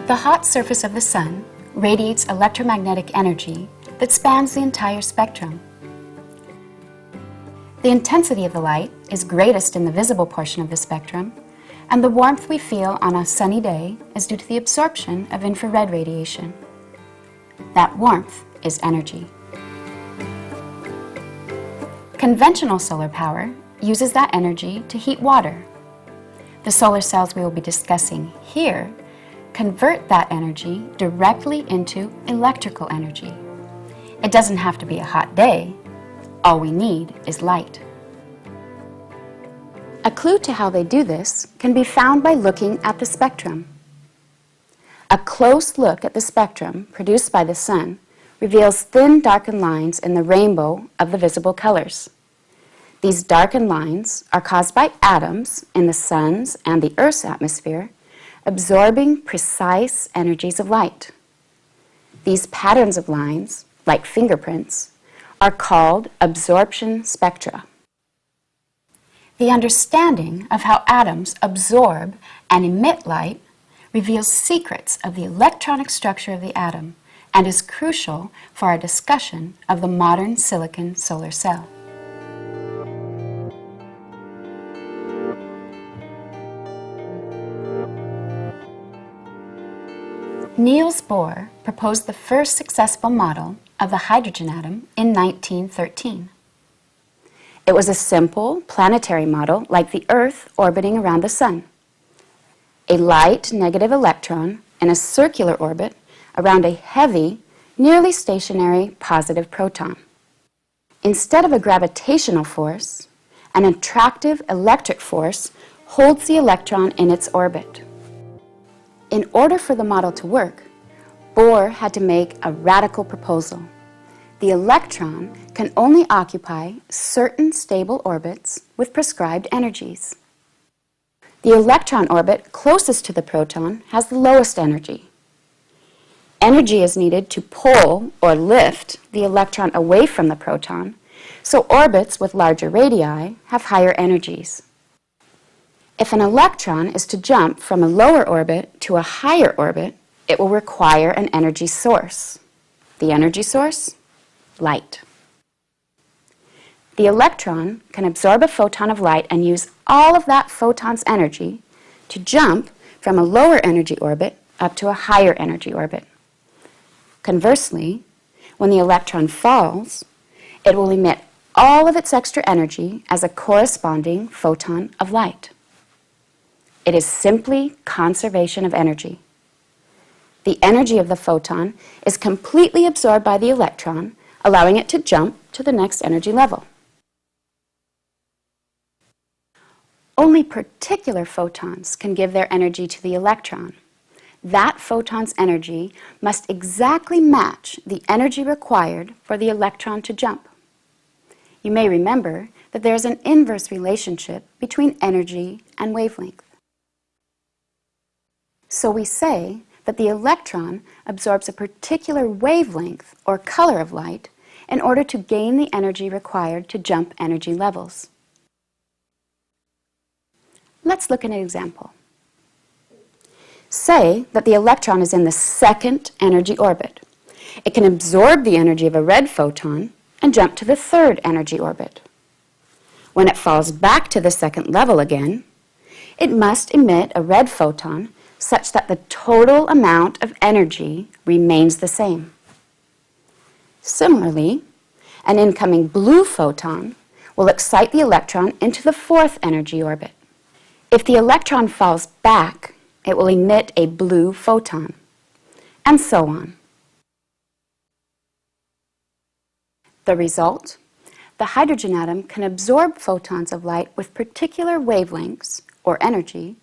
The hot surface of the sun radiates electromagnetic energy that spans the entire spectrum. The intensity of the light is greatest in the visible portion of the spectrum, and the warmth we feel on a sunny day is due to the absorption of infrared radiation. That warmth is energy. Conventional solar power uses that energy to heat water. The solar cells we will be discussing here convert that energy directly into electrical energy. It doesn't have to be a hot day. All we need is light. A clue to how they do this can be found by looking at the spectrum. A close look at the spectrum produced by the sun reveals thin darkened lines in the rainbow of the visible colors. These darkened lines are caused by atoms in the sun's and the Earth's atmosphere absorbing precise energies of light. These patterns of lines, like fingerprints, are called absorption spectra. The understanding of how atoms absorb and emit light reveals secrets of the electronic structure of the atom and is crucial for our discussion of the modern silicon solar cell. Niels Bohr proposed the first successful model of the hydrogen atom in 1913. It was a simple planetary model like the Earth orbiting around the Sun. A light negative electron in a circular orbit around a heavy, nearly stationary positive proton. Instead of a gravitational force, an attractive electric force holds the electron in its orbit. In order for the model to work, Bohr had to make a radical proposal. The electron can only occupy certain stable orbits with prescribed energies. The electron orbit closest to the proton has the lowest energy. Energy is needed to pull or lift the electron away from the proton, so orbits with larger radii have higher energies. If an electron is to jump from a lower orbit to a higher orbit, it will require an energy source. The energy source? Light. The electron can absorb a photon of light and use all of that photon's energy to jump from a lower energy orbit up to a higher energy orbit. Conversely, when the electron falls, it will emit all of its extra energy as a corresponding photon of light. It is simply conservation of energy. The energy of the photon is completely absorbed by the electron, allowing it to jump to the next energy level. Only particular photons can give their energy to the electron. That photon's energy must exactly match the energy required for the electron to jump. You may remember that there is an inverse relationship between energy and wavelength. So we say that the electron absorbs a particular wavelength or color of light in order to gain the energy required to jump energy levels. Let's look at an example. Say that the electron is in the second energy orbit. It can absorb the energy of a red photon and jump to the third energy orbit. When it falls back to the second level again, it must emit a red photon such that the total amount of energy remains the same. Similarly, an incoming blue photon will excite the electron into the fourth energy orbit. If the electron falls back, it will emit a blue photon, and so on. The result? The hydrogen atom can absorb photons of light with particular wavelengths, or energy,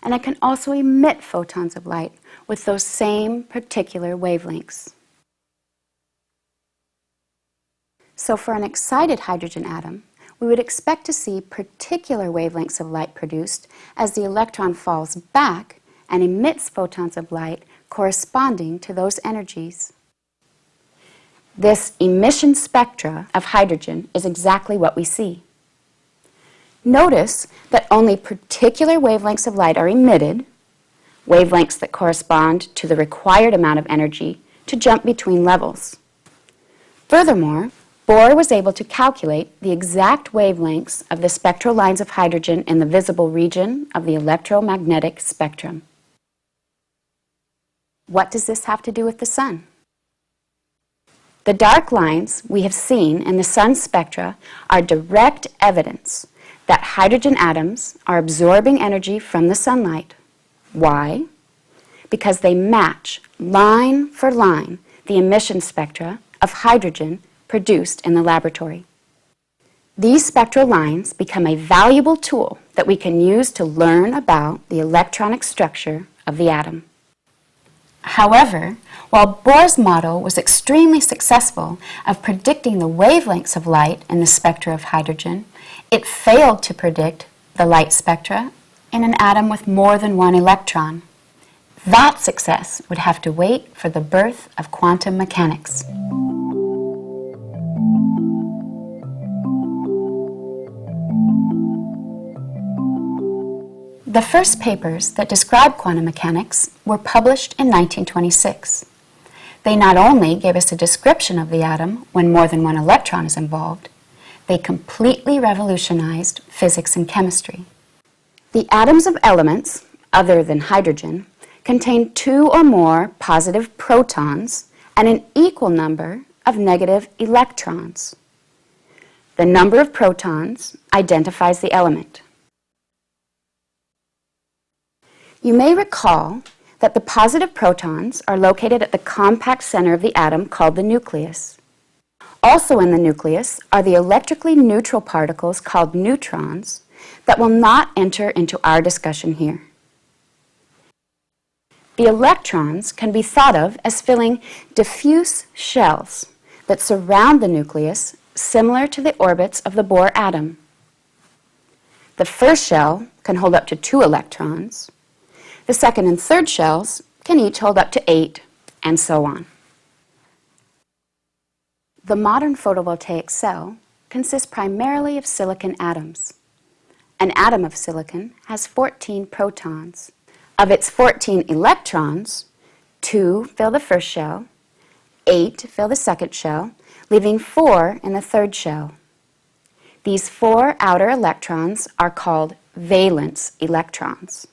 and it can also emit photons of light with those same particular wavelengths. So for an excited hydrogen atom, we would expect to see particular wavelengths of light produced as the electron falls back and emits photons of light corresponding to those energies. This emission spectra of hydrogen is exactly what we see. Notice that only particular wavelengths of light are emitted, wavelengths that correspond to the required amount of energy to jump between levels. Furthermore, Bohr was able to calculate the exact wavelengths of the spectral lines of hydrogen in the visible region of the electromagnetic spectrum. What does this have to do with the sun? The dark lines we have seen in the sun's spectra are direct evidence that hydrogen atoms are absorbing energy from the sunlight. Why? Because they match, line for line, the emission spectra of hydrogen produced in the laboratory. These spectral lines become a valuable tool that we can use to learn about the electronic structure of the atom. However, while Bohr's model was extremely successful of predicting the wavelengths of light in the spectra of hydrogen, it failed to predict the light spectra in an atom with more than one electron. That success would have to wait for the birth of quantum mechanics. The first papers that describe quantum mechanics were published in 1926. They not only gave us a description of the atom when more than one electron is involved, they completely revolutionized physics and chemistry. The atoms of elements, other than hydrogen, contain 2 or more positive protons and an equal number of negative electrons. The number of protons identifies the element. You may recall that the positive protons are located at the compact center of the atom called the nucleus. Also in the nucleus are the electrically neutral particles called neutrons that will not enter into our discussion here. The electrons can be thought of as filling diffuse shells that surround the nucleus, similar to the orbits of the Bohr atom. The first shell can hold up to 2 electrons. The second and third shells can each hold up to 8, and so on. The modern photovoltaic cell consists primarily of silicon atoms. An atom of silicon has 14 protons. Of its 14 electrons, 2 fill the first shell, 8 fill the second shell, leaving 4 in the third shell. These 4 outer electrons are called valence electrons.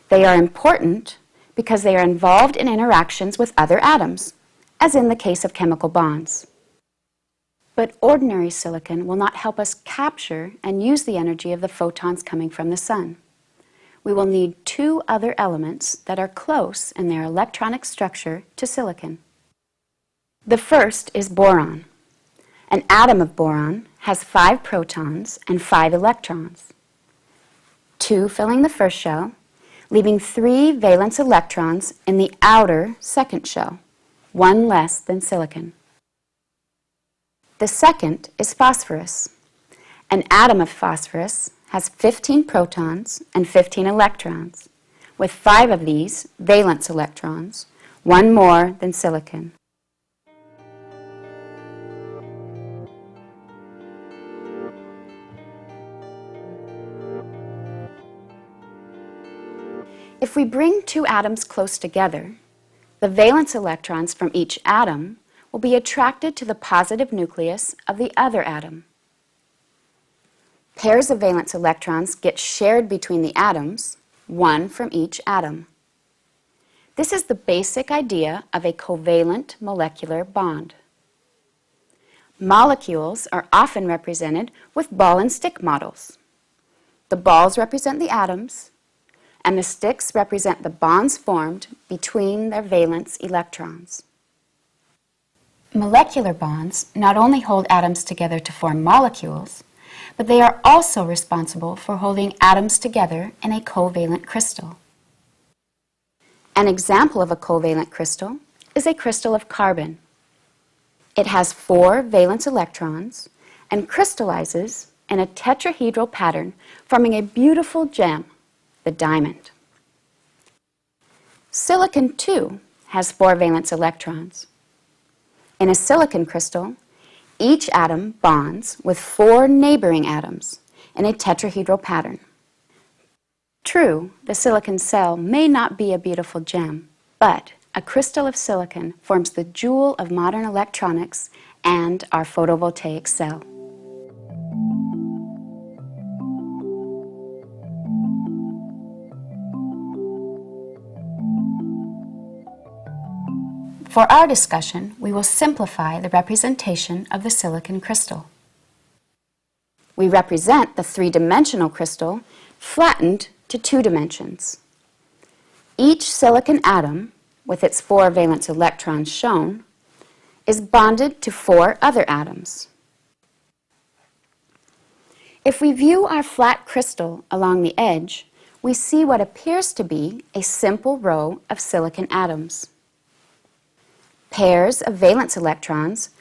They are important because they are involved in interactions with other atoms, as in the case of chemical bonds. But ordinary silicon will not help us capture and use the energy of the photons coming from the sun. We will need 2 other elements that are close in their electronic structure to silicon. The first is boron. An atom of boron has 5 protons and 5 electrons, 2 filling the first shell, leaving 3 valence electrons in the outer second shell, 1 less than silicon. The second is phosphorus. An atom of phosphorus has 15 protons and 15 electrons, with 5 of these valence electrons, 1 more than silicon. If we bring 2 atoms close together, the valence electrons from each atom will be attracted to the positive nucleus of the other atom. Pairs of valence electrons get shared between the atoms, 1 from each atom. This is the basic idea of a covalent molecular bond. Molecules are often represented with ball and stick models. The balls represent the atoms, and the sticks represent the bonds formed between their valence electrons. Molecular bonds not only hold atoms together to form molecules, but they are also responsible for holding atoms together in a covalent crystal. An example of a covalent crystal is a crystal of carbon. It has 4 valence electrons and crystallizes in a tetrahedral pattern, forming a beautiful gem, the diamond. Silicon, too, has 4 valence electrons. In a silicon crystal, each atom bonds with 4 neighboring atoms in a tetrahedral pattern. True, the silicon cell may not be a beautiful gem, but a crystal of silicon forms the jewel of modern electronics and our photovoltaic cell. For our discussion, we will simplify the representation of the silicon crystal. We represent the three-dimensional crystal flattened to 2 dimensions. Each silicon atom, with its 4 valence electrons shown, is bonded to 4 other atoms. If we view our flat crystal along the edge, we see what appears to be a simple row of silicon atoms. Pairs of valence electrons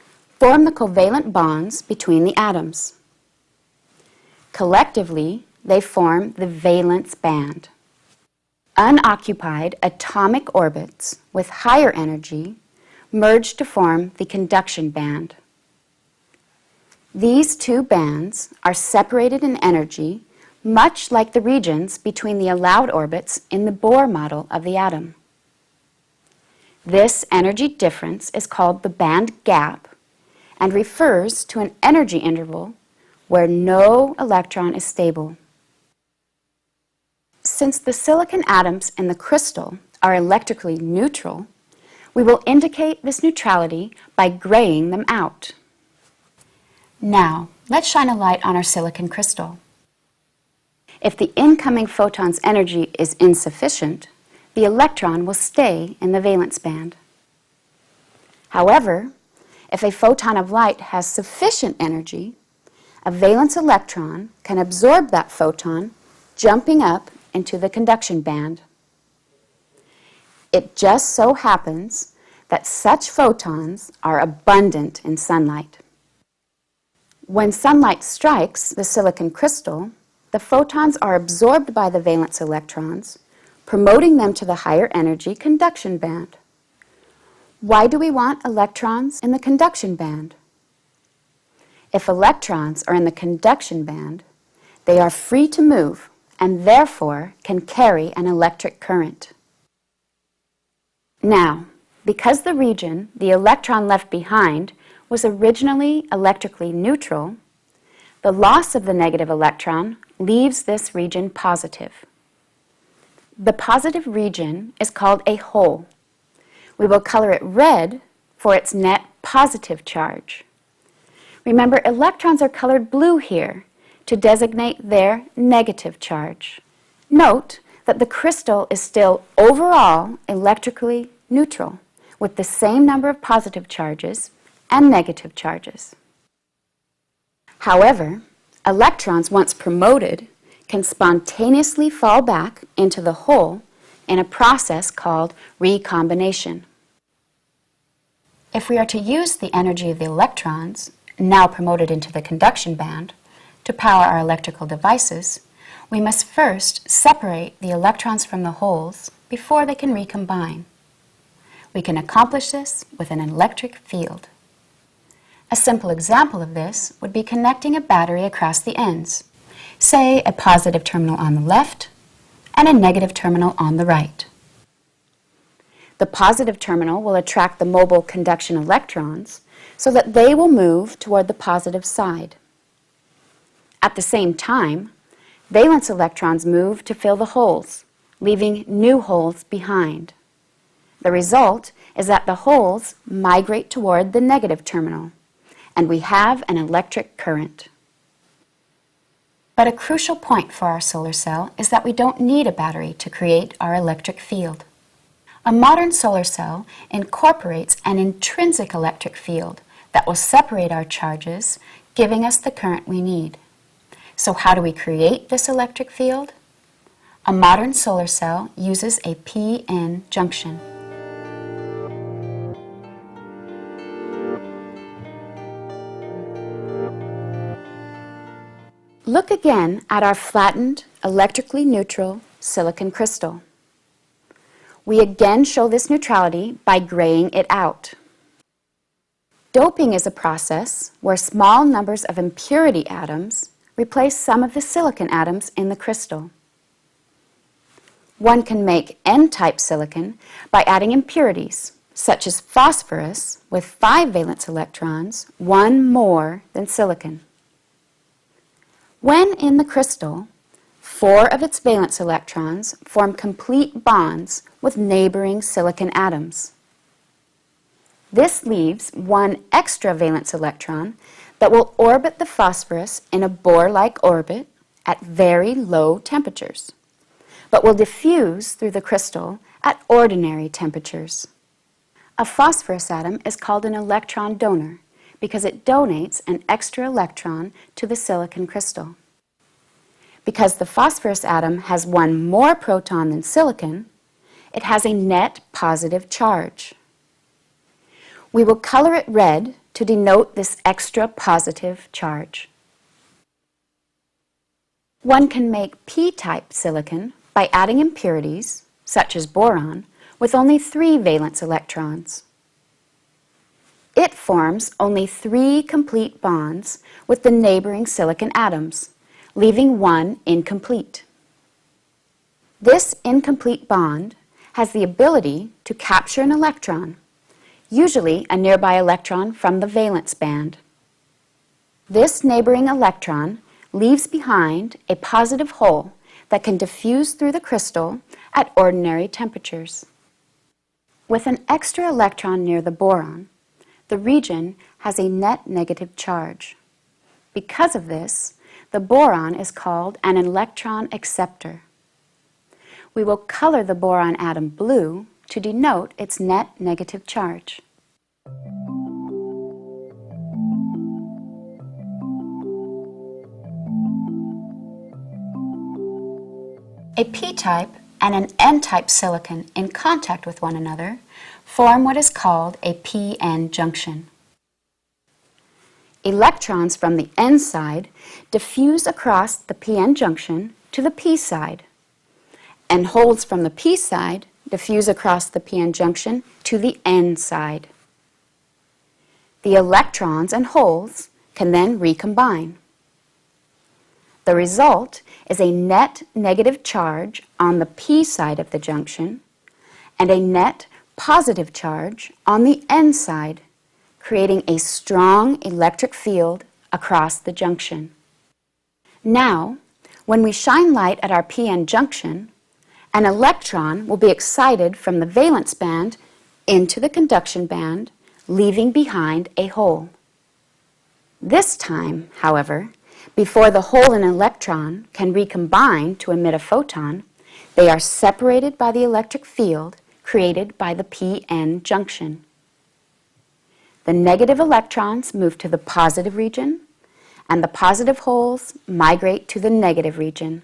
form the covalent bonds between the atoms. Collectively, they form the valence band. Unoccupied atomic orbits with higher energy merge to form the conduction band. These 2 bands are separated in energy, much like the regions between the allowed orbits in the Bohr model of the atom. This energy difference is called the band gap and refers to an energy interval where no electron is stable. Since the silicon atoms in the crystal are electrically neutral, we will indicate this neutrality by graying them out. Now, let's shine a light on our silicon crystal. If the incoming photon's energy is insufficient, the electron will stay in the valence band. However, if a photon of light has sufficient energy, a valence electron can absorb that photon, jumping up into the conduction band. It just so happens that such photons are abundant in sunlight. When sunlight strikes the silicon crystal, the photons are absorbed by the valence electrons, promoting them to the higher energy conduction band. Why do we want electrons in the conduction band? If electrons are in the conduction band, they are free to move and therefore can carry an electric current. Now, because the region the electron left behind was originally electrically neutral, the loss of the negative electron leaves this region positive. The positive region is called a hole. We will color it red for its net positive charge. Remember, electrons are colored blue here to designate their negative charge. Note that the crystal is still overall electrically neutral, with the same number of positive charges and negative charges. However, electrons, once promoted, can spontaneously fall back into the hole in a process called recombination. If we are to use the energy of the electrons, now promoted into the conduction band, to power our electrical devices, we must first separate the electrons from the holes before they can recombine. We can accomplish this with an electric field. A simple example of this would be connecting a battery across the ends, say a positive terminal on the left and a negative terminal on the right. The positive terminal will attract the mobile conduction electrons so that they will move toward the positive side. At the same time, valence electrons move to fill the holes, leaving new holes behind. The result is that the holes migrate toward the negative terminal, and we have an electric current. But a crucial point for our solar cell is that we don't need a battery to create our electric field. A modern solar cell incorporates an intrinsic electric field that will separate our charges, giving us the current we need. So how do we create this electric field? A modern solar cell uses a p-n junction. Look again at our flattened, electrically neutral silicon crystal. We again show this neutrality by graying it out. Doping is a process where small numbers of impurity atoms replace some of the silicon atoms in the crystal. One can make N-type silicon by adding impurities, such as phosphorus with 5 valence electrons, one more than silicon. When in the crystal, 4 of its valence electrons form complete bonds with neighboring silicon atoms. This leaves 1 extra valence electron that will orbit the phosphorus in a Bohr-like orbit at very low temperatures, but will diffuse through the crystal at ordinary temperatures. A phosphorus atom is called an electron donor because it donates an extra electron to the silicon crystal. Because the phosphorus atom has 1 more proton than silicon, it has a net positive charge. We will color it red to denote this extra positive charge. One can make p-type silicon by adding impurities, such as boron, with only 3 valence electrons. It forms only 3 complete bonds with the neighboring silicon atoms, leaving 1 incomplete. This incomplete bond has the ability to capture an electron, usually a nearby electron from the valence band. This neighboring electron leaves behind a positive hole that can diffuse through the crystal at ordinary temperatures. With an extra electron near the boron, the region has a net negative charge. Because of this, the boron is called an electron acceptor. We will color the boron atom blue to denote its net negative charge. A p-type and an n-type silicon in contact with one another form what is called a p-n junction. Electrons from the n side diffuse across the p-n junction to the p side, and holes from the p side diffuse across the p-n junction to the n side. The electrons and holes can then recombine. The result is a net negative charge on the p side of the junction and a net positive charge on the n side, creating a strong electric field across the junction. Now, when we shine light at our p-n junction, an electron will be excited from the valence band into the conduction band, leaving behind a hole. This time, however, before the hole and electron can recombine to emit a photon, they are separated by the electric field created by the p-n junction. The negative electrons move to the positive region, and the positive holes migrate to the negative region.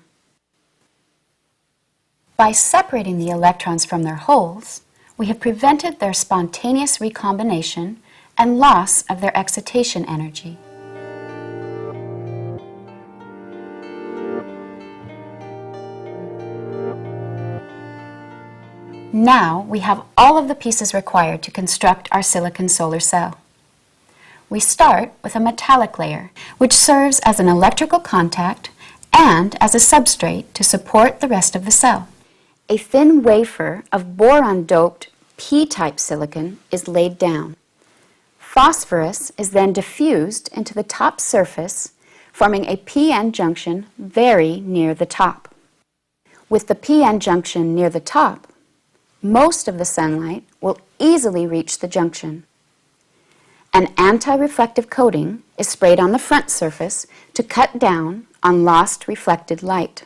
By separating the electrons from their holes, we have prevented their spontaneous recombination and loss of their excitation energy. Now we have all of the pieces required to construct our silicon solar cell. We start with a metallic layer, which serves as an electrical contact and as a substrate to support the rest of the cell. A thin wafer of boron-doped p-type silicon is laid down. Phosphorus is then diffused into the top surface, forming a p-n junction very near the top. With the p-n junction near the top, most of the sunlight will easily reach the junction. An anti-reflective coating is sprayed on the front surface to cut down on lost reflected light.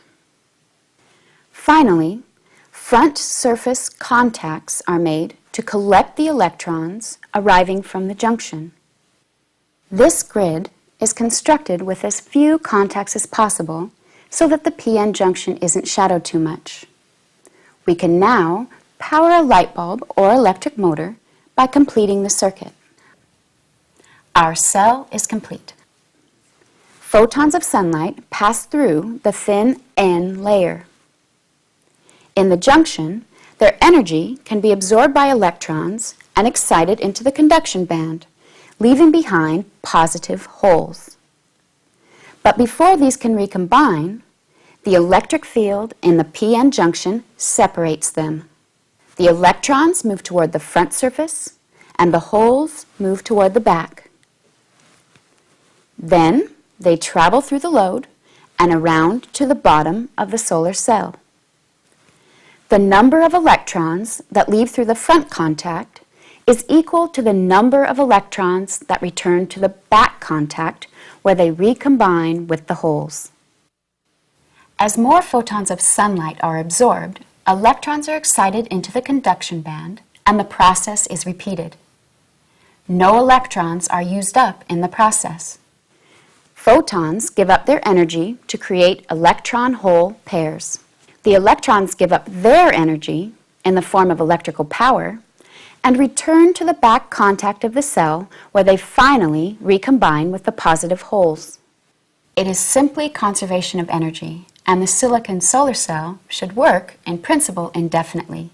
Finally, front surface contacts are made to collect the electrons arriving from the junction. This grid is constructed with as few contacts as possible so that the p-n junction isn't shadowed too much. We can now power a light bulb or electric motor by completing the circuit. Our cell is complete. Photons of sunlight pass through the thin N layer. In the junction, their energy can be absorbed by electrons and excited into the conduction band, leaving behind positive holes. But before these can recombine, The electric field in the p-n junction separates them. The electrons move toward the front surface, and the holes move toward the back. Then they travel through the load and around to the bottom of the solar cell. The number of electrons that leave through the front contact is equal to the number of electrons that return to the back contact where they recombine with the holes. As more photons of sunlight are absorbed, electrons are excited into the conduction band and the process is repeated. No electrons are used up in the process. Photons give up their energy to create electron-hole pairs. The electrons give up their energy in the form of electrical power and return to the back contact of the cell where they finally recombine with the positive holes. It is simply conservation of energy, and the silicon solar cell should work, in principle, indefinitely.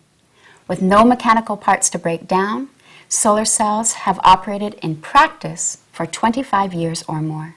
With no mechanical parts to break down, solar cells have operated in practice for 25 years or more.